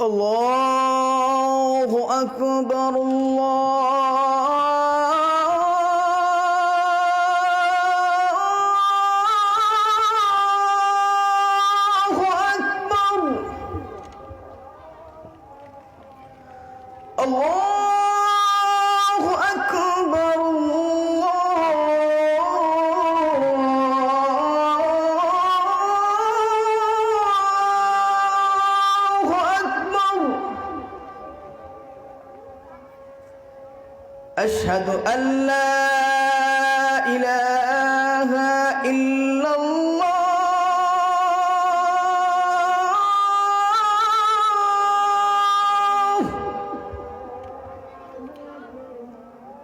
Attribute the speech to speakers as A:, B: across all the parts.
A: الله أكبر الله أكبر الله أكبر الله أكبر أشهد أن لا إله إلا الله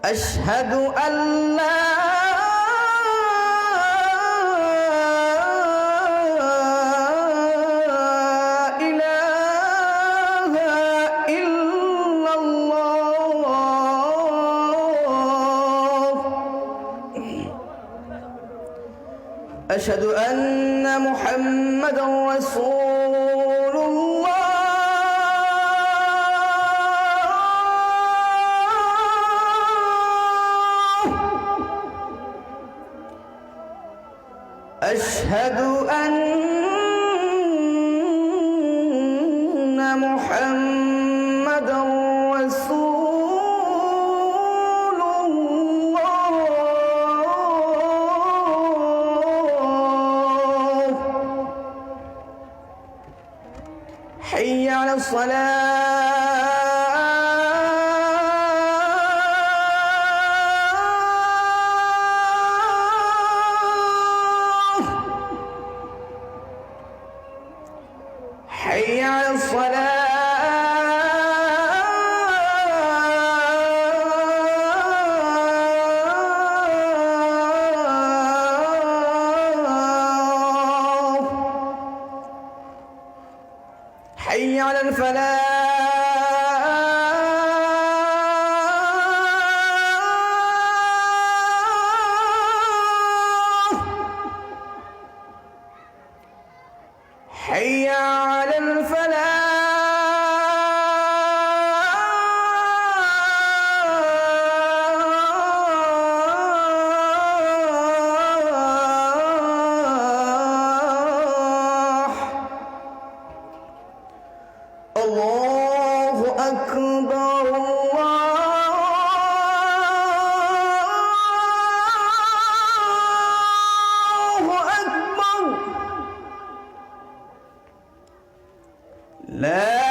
A: أشهد أن لا إله إلا الله أشهد أن محمدًا رسول الله أشهد أن محمدًا رسول الله حي على الصلاة حي على الصلاة حي على الفلاح حي على الفلاح الله أكبر الله أكبر لا